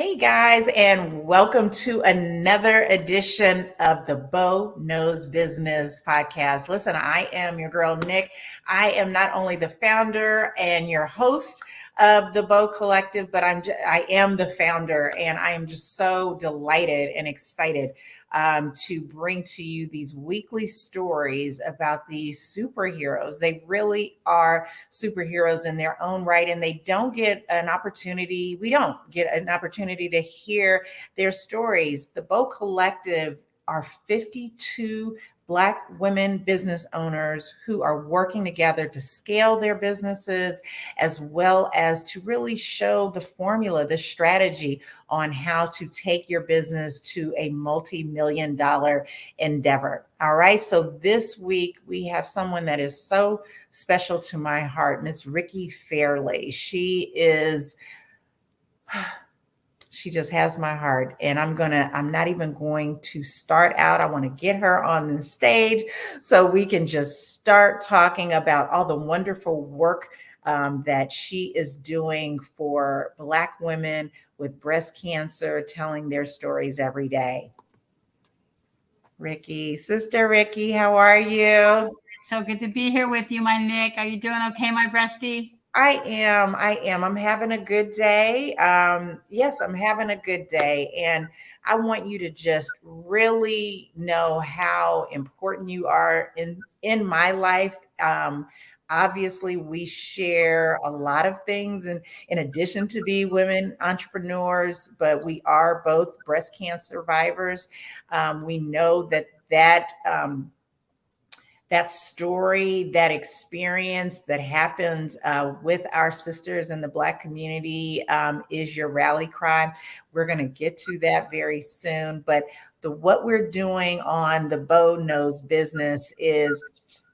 Hey guys, and welcome to another edition of the Bo Knows Business podcast. Listen, I am your girl, Nick. I am not only the founder and your host of the Bo Collective, but I am the founder, and I am just so delighted and excited to bring to you these weekly stories about these superheroes. They really are superheroes in their own right, and they don't get an opportunity. We don't get an opportunity to hear their stories. The Bo Collective are 52 Black women business owners who are working together to scale their businesses, as well as to really show the formula, the strategy on how to take your business to a multi-million dollar endeavor. All right. So this week we have someone that is so special to my heart, Miss Ricki Fairley. She just has my heart, and I'm not even going to start out. I want to get her on the stage so we can just start talking about all the wonderful work that she is doing for Black women with breast cancer, telling their stories every day. Ricki, Sister Ricki, how are you? So good to be here with you, my Nick. Are you doing okay, my bestie? I am. I'm having a good day. Yes, I'm having a good day. And I want you to just really know how important you are in my life. Obviously, we share a lot of things in addition to be women entrepreneurs, but we are both breast cancer survivors. We know that story, that experience that happens with our sisters in the Black community is your rally cry. We're going to get to that very soon. But what we're doing on the Bo Knows Business is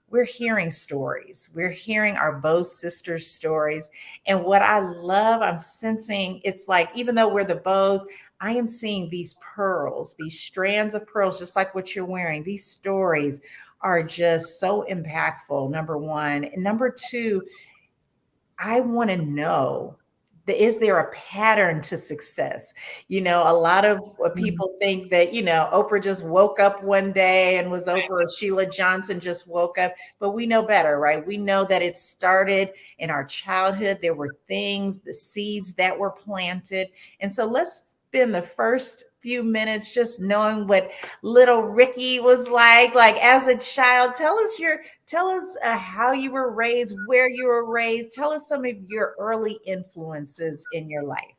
we're hearing stories. We're hearing our Bo sisters' stories. And what I love, I'm sensing it's like, even though we're the Bows, I am seeing these pearls, these strands of pearls, just like what you're wearing. These stories are just so impactful, number one. And number two, I want to know, is there a pattern to success? A lot of people think that, Oprah just woke up one day and was Oprah, or Sheila Johnson just woke up, but we know better, right? We know that it started in our childhood. There were things, the seeds that were planted. And so let's spend the first few minutes just knowing what little Ricki was like as a child. Tell us how you were raised, where you were raised. Tell us some of your early influences in your life.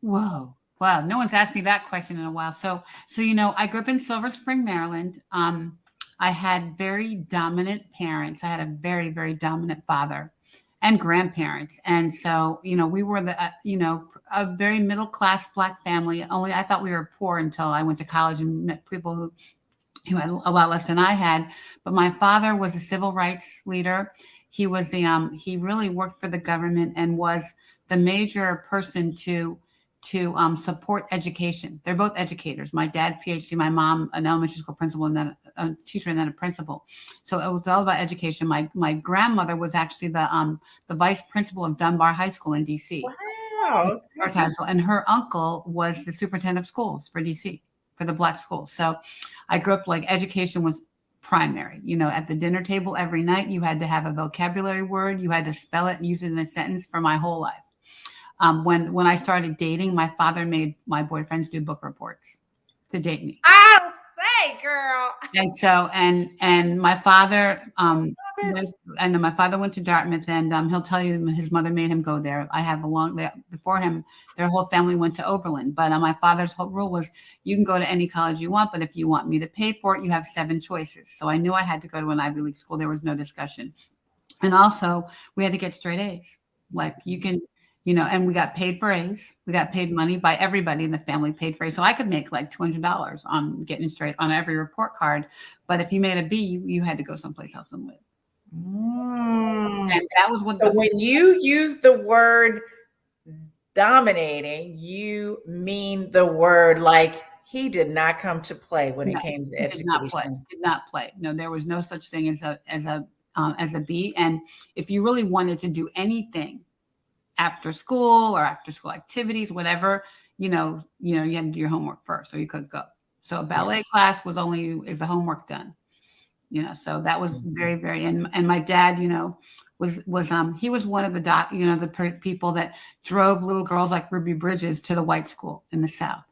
Whoa. Wow. No one's asked me that question in a while. So I grew up in Silver Spring, Maryland. I had very dominant parents. I had a very, very dominant father and grandparents. And so, we were a very middle class Black family. Only I thought we were poor until I went to college and met people who had a lot less than I had. But my father was a civil rights leader. He really worked for the government and was the major person to support education. They're both educators. My dad, PhD, my mom, an elementary school principal, and then a teacher, and then a principal. So it was all about education. My grandmother was actually the vice principal of Dunbar High School in DC. Wow. And her uncle was the superintendent of schools for DC, for the Black schools. So I grew up like education was primary. At the dinner table every night, you had to have a vocabulary word. You had to spell it and use it in a sentence for my whole life. When I started dating, my father made my boyfriends do book reports to date me. I'll say, girl. And so, and my father, my father went to Dartmouth, and he'll tell you his mother made him go there. I have before him, their whole family went to Oberlin. But my father's whole rule was, you can go to any college you want, but if you want me to pay for it, you have 7 choices. So I knew I had to go to an Ivy League school. There was no discussion. And also, we had to get straight A's. Like you can. And we got paid for A's. We got paid money by everybody in the family paid for A's. So I could make like $200 on getting straight on every report card. But if you made a B, you had to go someplace else and live. And that was what. So when you use the word dominating, you mean the word like he did not come to play when it came to education. Did not play. No, there was no such thing as a B. And if you really wanted to do anything after school or after school activities, whatever, you had to do your homework first, or you couldn't go. So a ballet class is the homework done. So that was very, very, and my dad, he was one of the people that drove little girls like Ruby Bridges to the white school in the South.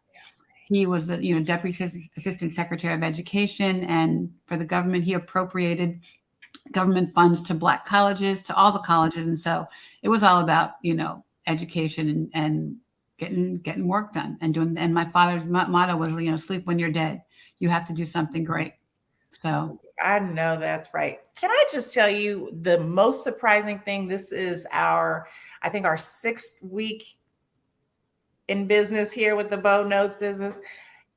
He was the, Deputy Assistant Secretary of Education, and for the government, he appropriated government funds to Black colleges, to all the colleges. And so it was all about, education and getting work done and my father's motto was, sleep when you're dead. You have to do something great. So I know that's right. Can I just tell you the most surprising thing? This is I think our 6th week in business here with the Bow Notes business.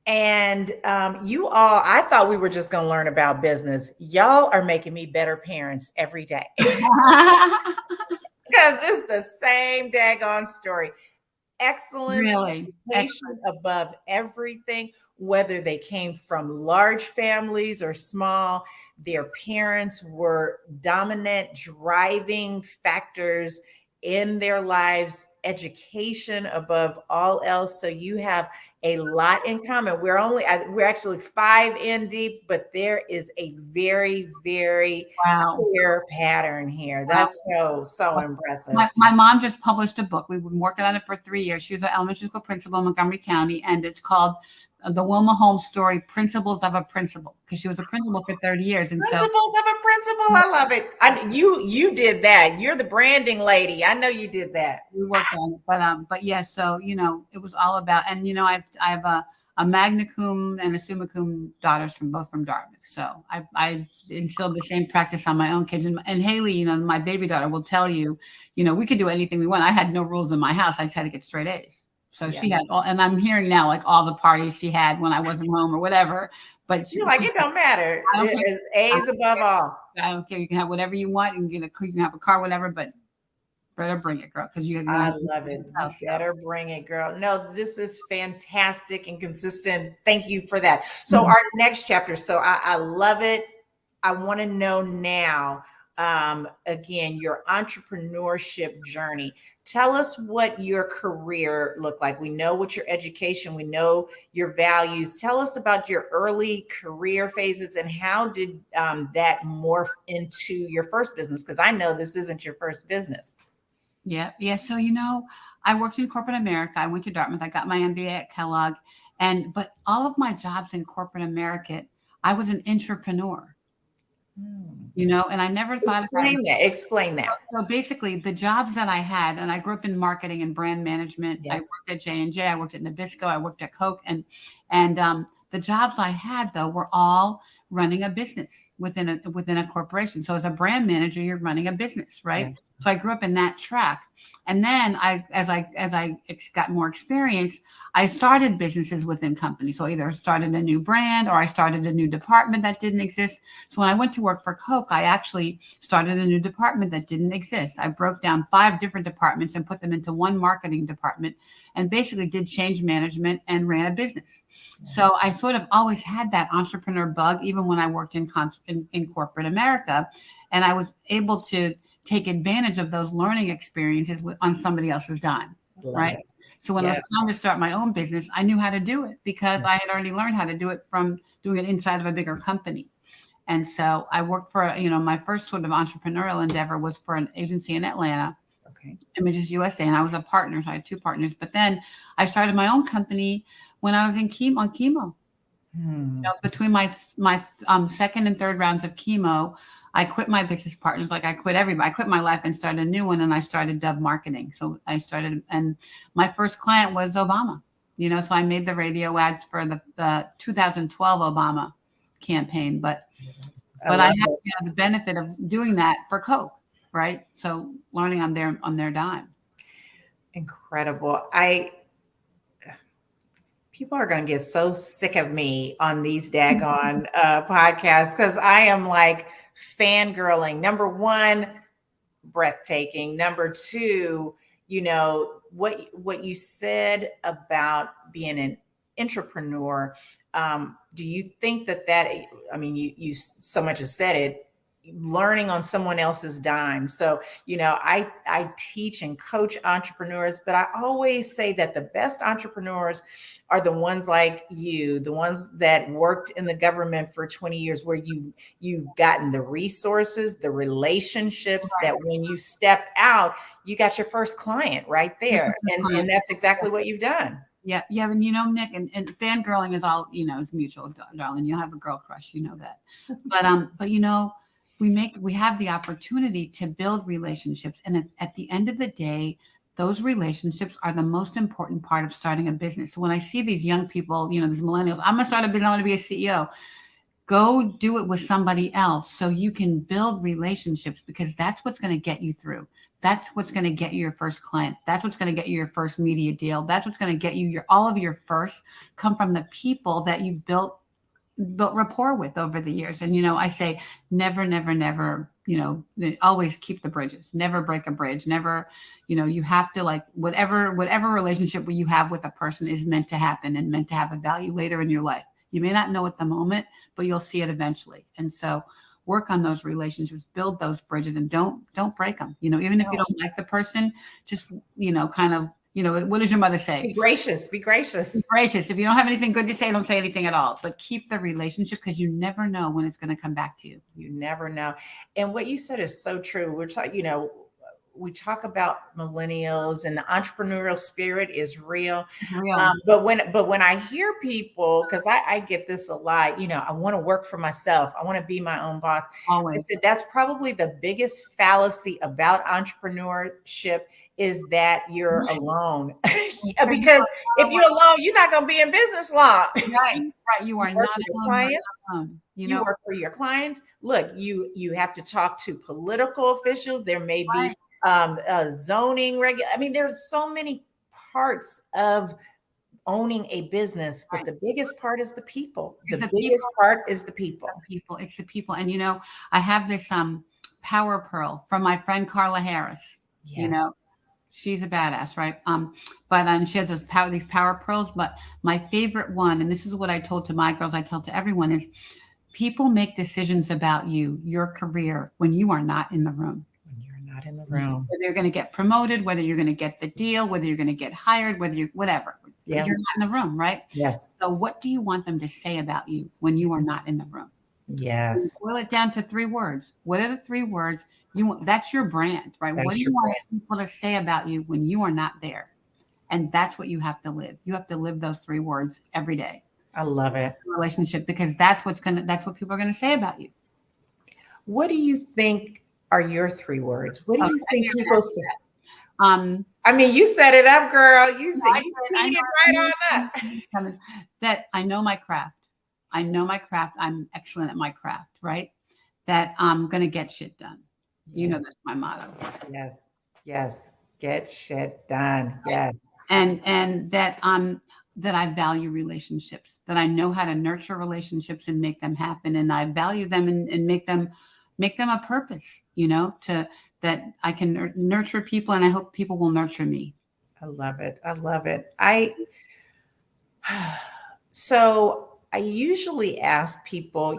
And I thought we were just going to learn about business. Y'all are making me better parents every day. Because it's the same daggone story. Excellence, really, education above everything, whether they came from large families or small, their parents were dominant driving factors in their lives, education above all else. So you have a lot in common. We're actually 5 in deep, but there is a very, very clear pattern here. That's so impressive. My mom just published a book. We've been working on it for 3 years. She's an elementary school principal in Montgomery County, and it's called The Wilma Holmes Story, Principles of a Principal, because she was a principal for 30 years. And Principles of a Principal. I love it. You did that. You're the branding lady. I know you did that. We worked on it, but yeah. So it was all about, and I have a magna cum and a summa cum daughters from Dartmouth. So I instilled the same practice on my own kids. And Haley, my baby daughter, will tell you, we could do anything we want. I had no rules in my house. I just had to get straight A's. So she had and I'm hearing now like all the parties she had when I wasn't home or whatever. But you're like, it don't matter. It's A's above all. I don't care. You can have whatever you want. You can have a car, whatever, but better bring it, girl. Because I love it. You better bring it, girl. No, this is fantastic and consistent. Thank you for that. So our next chapter. So I love it. I want to know now, again, your entrepreneurship journey. Tell us what your career looked like. We know what your education, we know your values. Tell us about your early career phases and how did that morph into your first business? Because I know this isn't your first business. Yeah. So, I worked in corporate America. I went to Dartmouth. I got my MBA at Kellogg. But all of my jobs in corporate America, I was an entrepreneur. And I never thought Explain that. So basically the jobs that I had, and I grew up in marketing and brand management. Yes. I worked at J&J, I worked at Nabisco, I worked at Coke, and the jobs I had though were all running a business within a corporation. So as a brand manager, you're running a business, right? Yes. So I grew up in that track. And then as I got more experience, I started businesses within companies. So either started a new brand or I started a new department that didn't exist. So when I went to work for Coke, I actually started a new department that didn't exist. I broke down 5 different departments and put them into one marketing department and basically did change management and ran a business. So I sort of always had that entrepreneur bug, even when I worked in corporate America. And I was able to take advantage of those learning experiences on somebody else's dime, right? So when it was time to start my own business, I knew how to do it because I had already learned how to do it from doing it inside of a bigger company. And so I worked for, my first sort of entrepreneurial endeavor was for an agency in Atlanta, Images USA, and I was a partner. So I had 2 partners. But then I started my own company when I was on chemo. Between my second and third rounds of chemo, I quit my business partners, like I quit everybody. I quit my life and started a new one, and I started Dove Marketing. So I started, and my first client was Obama. So I made the radio ads for the 2012 Obama campaign. But I had the benefit of doing that for Coke, right? So learning on their dime. Incredible. People are going to get so sick of me on these daggone podcasts because I am like fangirling. Number 1, breathtaking. Number 2, what you said about being an entrepreneur. Do you think that you so much as said it, learning on someone else's dime. So, I teach and coach entrepreneurs, but I always say that the best entrepreneurs are the ones like you, the ones that worked in the government for 20 years, where you've gotten the resources, the relationships, Right. that when you step out, you got your first client right there. And that's exactly what you've done. Yeah, yeah, and Nick, and fangirling is all, is mutual, darling. You'll have a girl crush, that. But we have the opportunity to build relationships, and at the end of the day, those relationships are the most important part of starting a business. So when I see these young people, these millennials, I'm gonna start a business, I want to be a CEO. Go do it with somebody else so you can build relationships, because that's what's going to get you through. That's what's going to get you your first client. That's what's going to get you your first media deal. That's what's going to get you all of your firsts come from the people that you built rapport with over the years. And, I say never, never, never, always keep the bridges, never break a bridge, never, you have to, like, whatever relationship you have with a person is meant to happen and meant to have a value later in your life. You may not know at the moment, but you'll see it eventually. And so work on those relationships, build those bridges, and don't break them. Even if you don't like the person, just, kind of, what does your mother say? Be gracious, be gracious. Be gracious. If you don't have anything good to say, don't say anything at all, but keep the relationship, because you never know when it's going to come back to you. You never know. And what you said is so true. We're talking, we talk about millennials, and the entrepreneurial spirit is real. It's real. But when I hear people, because I get this a lot, I want to work for myself, I want to be my own boss. Always. I said that's probably the biggest fallacy about entrepreneurship, is that you're alone. Because if you're alone, you're not going to be in business long. Right. You are not alone. You work for your clients. Look, you have to talk to political officials. There may be zoning I mean, there's so many parts of owning a business, but the biggest part is the people. The biggest part is the people. It's the people. And I have this power pearl from my friend Carla Harris. Yes. She's a badass, right? But she has these power pearls. But my favorite one, and this is what I told to my girls, I tell to everyone, is people make decisions about you, your career, when you are not in the room. When you're not in the room. Whether you're going to get promoted, whether you're going to get the deal, whether you're going to get hired, whatever. Yes. You're not in the room, right? Yes. So what do you want them to say about you when you are not in the room? Yes. Boil it down to 3 words. What are the 3 words you want? That's your brand, right? That's what do you want people to say about you when you are not there? And that's what you have to live. You have to live those 3 words every day. I love it. Relationship, because that's what people are going to say about you. What do you think are your 3 words? What do you think people say? I mean, you set it up, girl. You teed it right on up. That I know my craft. I'm excellent at my craft, right? That I'm going to get shit done. That's my motto. Yes. Yes. Get shit done. Yes. And that I value relationships, that I know how to nurture relationships and make them happen. And I value them and make them a purpose, that I can nurture people, and I hope people will nurture me. I love it. I love it. So I usually ask people,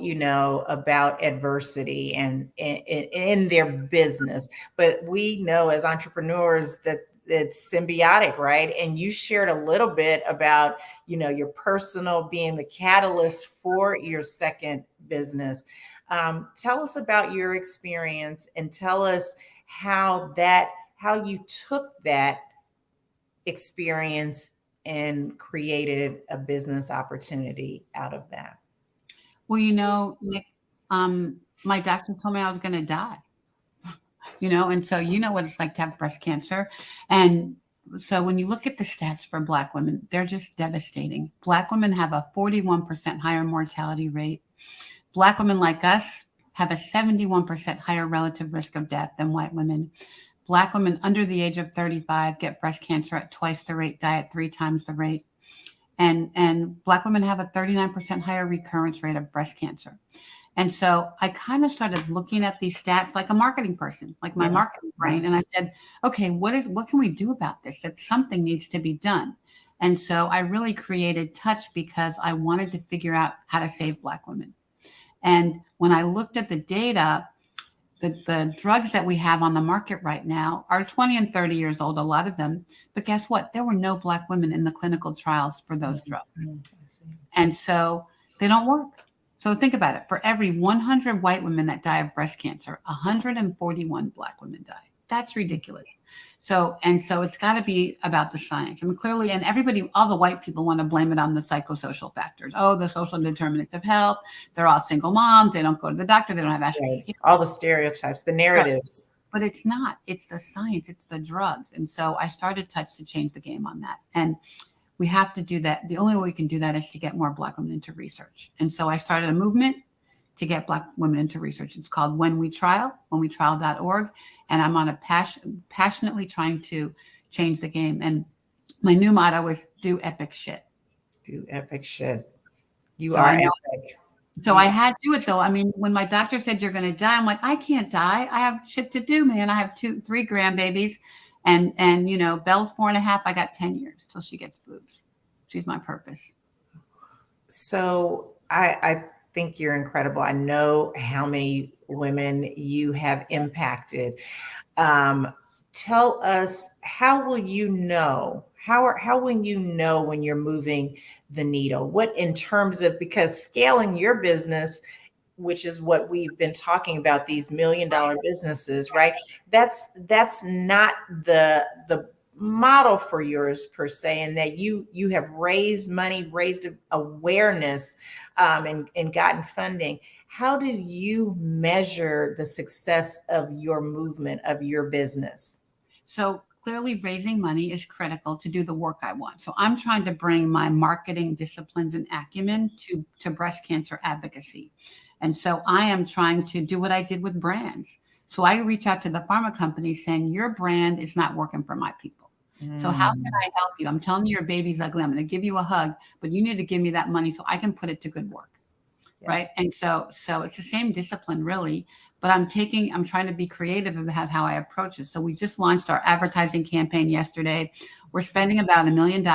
about adversity and in their business, but we know as entrepreneurs that it's symbiotic, right? And you shared a little bit about, your personal being the catalyst for your second business. Tell us about your experience, and tell us how you took that experience and created a business opportunity out of that. Well, Nick, my doctors told me I was going to die, and so what it's like to have breast cancer. And so when you look at the stats for Black women, they're just devastating. Black women have a 41% higher mortality rate. Black women like us have a 71% higher relative risk of death than white women. Black women under the age of 35 get breast cancer at twice the rate, die at 3 times the rate. And Black women have a 39% higher recurrence rate of breast cancer. And so I kind of started looking at these stats like a marketing person, like my marketing brain. And I said, okay, what can we do about this? That something needs to be done. And so I really created Touch because I wanted to figure out how to save Black women. And when I looked at the data, the drugs that we have on the market right now are 20 and 30 years old, a lot of them. But guess what? There were no Black women in the clinical trials for those drugs. And so they don't work. So think about it. For every 100 white women that die of breast cancer, 141 Black women die. That's ridiculous. So it's got to be about the science. I mean, clearly, and everybody, all the white people want to blame it on the psychosocial factors. Oh, the social determinants of health. They're all single moms. They don't go to the doctor. They don't have access. Right. All the stereotypes, the narratives. But it's not. It's the science. It's the drugs. And so I started Touch to change the game on that. And we have to do that. The only way we can do that is to get more Black women into research. And so I started a movement to get Black women into research. It's called When We Trial, whenwetrial.org. And I'm on a passionately trying to change the game. And my new motto is do epic shit. Do epic shit. You are epic. So I had to do it though. I mean, when my doctor said you're going to die, I'm like, I can't die. I have shit to do, man. I have 3 grandbabies. And Belle's 4.5. I got 10 years till she gets boobs. She's my purpose. So I think you're incredible. I know how many women you have impacted. Tell us, how will you know? How will you know when you're moving the needle? What in terms of, because scaling your business, which is what we've been talking about, these $1 million businesses, right? That's not the model for yours per se, and that you have raised money, raised awareness, and gotten funding. How do you measure the success of your movement, of your business? So clearly raising money is critical to do the work I want. So I'm trying to bring my marketing disciplines and acumen to breast cancer advocacy. And so I am trying to do what I did with brands. So I reach out to the pharma companies saying, your brand is not working for my people. So how can I help you? I'm telling you, your baby's ugly. I'm going to give you a hug, but you need to give me that money so I can put it to good work. Yes. Right. And so it's the same discipline really, but I'm trying to be creative about how I approach it. So we just launched our advertising campaign yesterday. We're spending about $1 million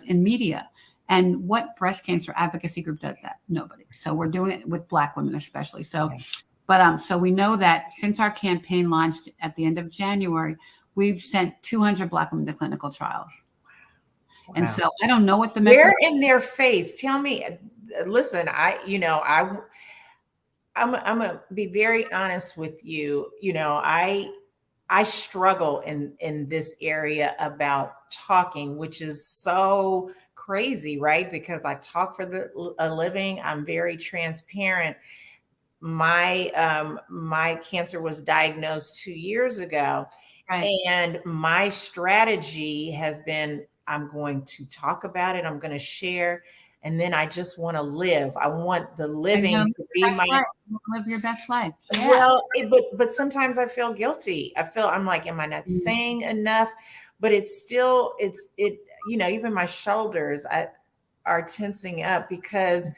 in media. And what breast cancer advocacy group does that? Nobody. So we're doing it with Black women especially. So, but so we know that since our campaign launched at the end of January, we've sent 200 Black women to clinical trials. Wow. And so I don't know what the where in their face. Tell me. Listen, I'm gonna be very honest with you. I struggle in this area about talking, which is so crazy, right? Because I talk for a living. I'm very transparent. My cancer was diagnosed 2 years ago. Right. And my strategy has been, I'm going to talk about it. I'm going to share. And then I just want to live. I want the living to be live your best life. Yeah. Well, but sometimes I feel guilty. I'm like, am I not saying enough? But it's still, even my shoulders are tensing up because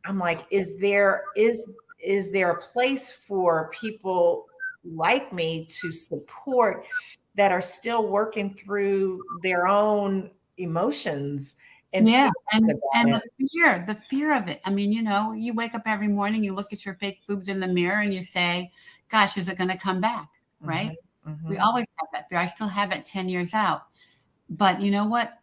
I'm like, is there a place for people like me to support that are still working through their own emotions? And the fear of it. I mean, you wake up every morning, you look at your fake boobs in the mirror and you say, gosh, is it going to come back? Right. Mm-hmm. We always have that fear. I still have it 10 years out. But you know what?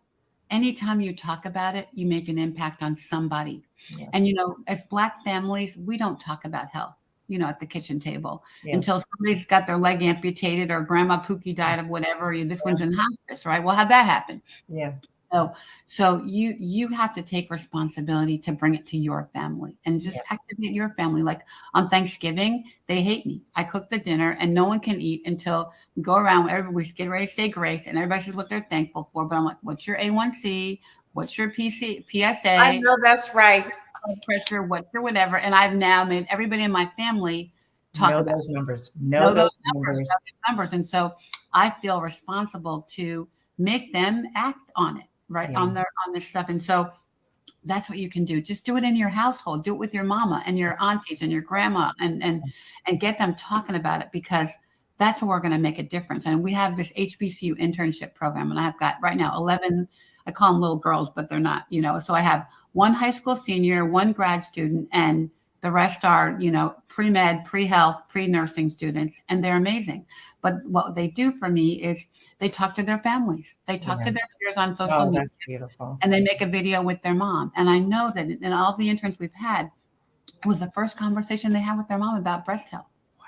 Anytime you talk about it, you make an impact on somebody. Yeah. And, as Black families, we don't talk about health, at the kitchen table until somebody's got their leg amputated or Grandma Pookie died of whatever. This one's in hospice, right? Well, how'd that happen? Yeah. So you have to take responsibility to bring it to your family and just activate your family. Like on Thanksgiving, they hate me. I cook the dinner and no one can eat until we go around. We get ready to say grace and everybody says what they're thankful for. But I'm like, what's your A1C? What's your PSA? I know that's right. Blood pressure, what's your whatever. And I've now made everybody in my family talk about those numbers. Know those numbers. And so I feel responsible to make them act on it. Right. Yes. On this stuff. And so that's what you can do. Just do it in your household. Do it with your mama and your aunties and your grandma and get them talking about it, because that's where we're going to make a difference. And we have this HBCU internship program, and I've got right now 11, I call them little girls, but they're not, so I have one high school senior, one grad student, and The rest are, pre-med, pre-health, pre-nursing students, and they're amazing. But what they do for me is they talk to their families. They talk to their peers on social Oh, media. that's beautiful. And they make a video with their mom. And I know that in all the interns we've had, it was the first conversation they had with their mom about breast health. Wow.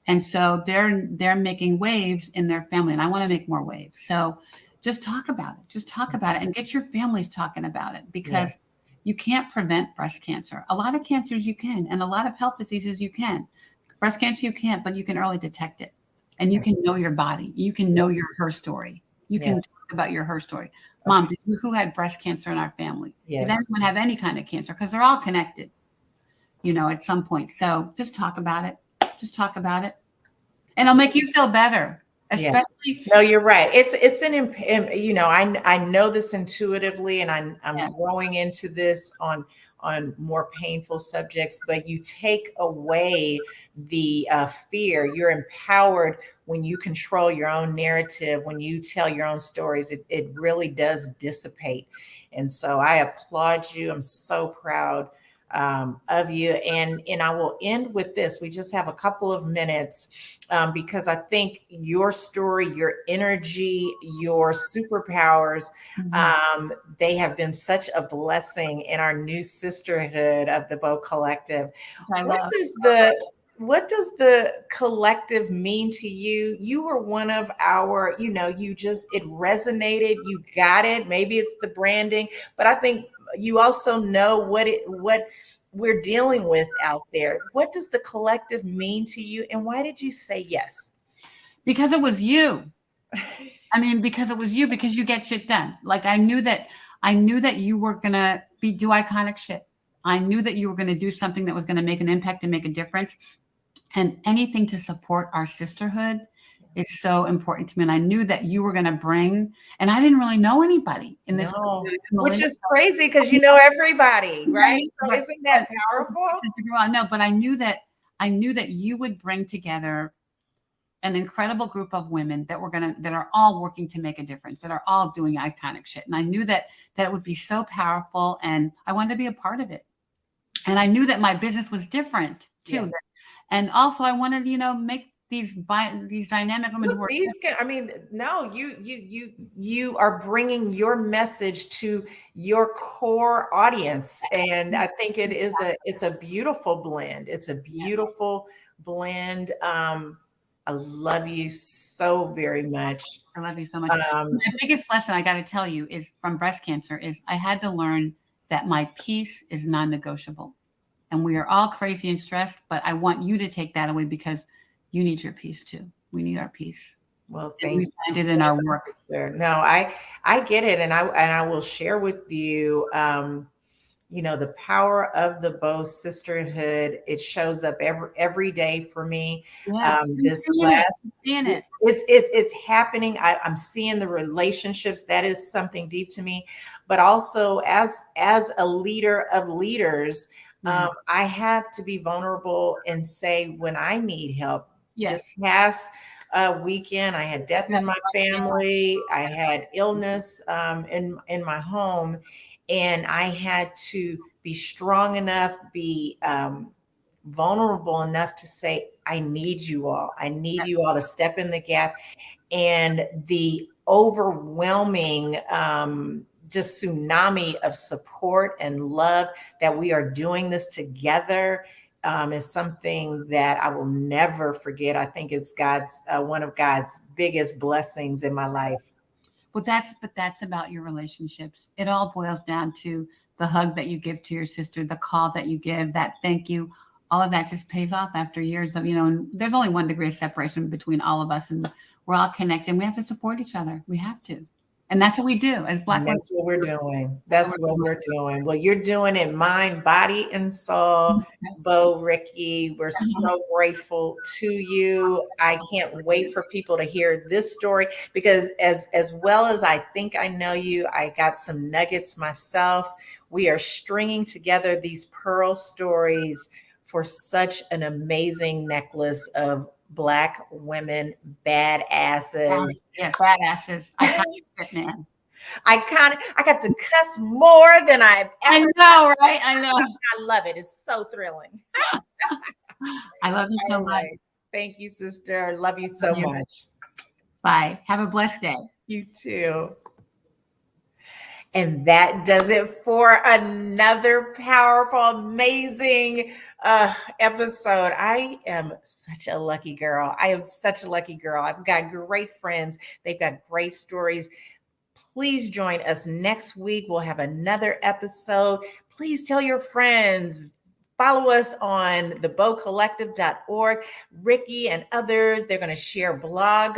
And so they're making waves in their family, and I want to make more waves. So just talk about it. Just talk about it and get your families talking about it, because you can't prevent breast cancer. A lot of cancers you can, and a lot of health diseases you can. Breast cancer you can't, but you can early detect it. And you can know your body. You can know her story. You can talk about her story. Mom, who had breast cancer in our family? Did anyone have any kind of cancer? Because they're all connected, at some point. So just talk about it. Just talk about it. And it'll make you feel better. Especially. No, you're right. I know this intuitively, and I'm growing into this on more painful subjects, but you take away the fear. You're empowered when you control your own narrative, when you tell your own stories. It really does dissipate. And so I applaud you. I'm so proud of you. And I will end with this. We just have a couple of minutes because I think your story, your energy, your superpowers, they have been such a blessing in our new sisterhood of the Bow Collective. What does the collective mean to you? You were one of our, it resonated, you got it. Maybe it's the branding, but I think you also know what we're dealing with out there. What does the collective mean to you, and why did you say yes? Because it was you. Because it was you, because you get shit done. Like I knew that you were gonna do iconic shit. I knew that you were gonna do something that was gonna make an impact and make a difference. And anything to support our sisterhood is so important to me. And I knew that you were going to bring, and I didn't really know anybody in this. No. Which is crazy because you know everybody, right? So isn't that powerful? No, but I knew that you would bring together an incredible group of women that are all working to make a difference, that are all doing iconic shit. And I knew that it would be so powerful, and I wanted to be a part of it. And I knew that my business was different too. Yeah. And also I wanted, make these dynamic women who are. You are bringing your message to your core audience. And I think it's a beautiful blend. It's a beautiful blend. I love you so very much. I love you so much. My biggest lesson I got to tell you is from breast cancer is I had to learn that my peace is non-negotiable. And we are all crazy and stressed, but I want you to take that away because you need your peace too. We need our peace. Well, thank you. We find it in our work. No, I get it. And I will share with you, the power of the Bow sisterhood. It shows up every day for me. Yeah, This class, it's happening. I'm seeing the relationships. That is something deep to me. But also as a leader of leaders, I have to be vulnerable and say when I need help. Yes. This past weekend, I had death in my family. I had illness in my home, and I had to be strong enough, be vulnerable enough to say, I need you all. I need you all to step in the gap. And the overwhelming just tsunami of support and love that we are doing this together is something that I will never forget. I think it's one of God's biggest blessings in my life. Well, that's about your relationships. It all boils down to the hug that you give to your sister, the call that you give, that thank you. All of that just pays off after years of, and there's only 1 degree of separation between all of us, and we're all connected. And we have to support each other. We have to. And that's what we do as Black women. That's what we're doing. That's what we're doing. Well, you're doing it mind, body, and soul. Bow, Ricki, we're so grateful to you. I can't wait for people to hear this story because as well as I think I know you, I got some nuggets myself. We are stringing together these pearl stories for such an amazing necklace of Black women, badasses. Yeah, badasses. I have it, man. I got to cuss more than I've I ever. know, right? I know. I love it. It's so thrilling. I love you so All much. right. Thank you, sister. Love you Love so you. much. Bye. Have a blessed day. You too. And that does it for another powerful, amazing episode. I am such a lucky girl. I am such a lucky girl. I've got great friends. They've got great stories. Please join us next week. We'll have another episode. Please tell your friends. Follow us on thebowcollective.org. Ricki and others, they're going to share blog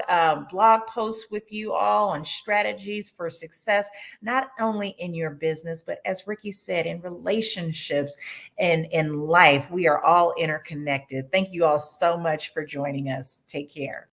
posts with you all on strategies for success, not only in your business, but as Ricki said, in relationships and in life. We are all interconnected. Thank you all so much for joining us. Take care.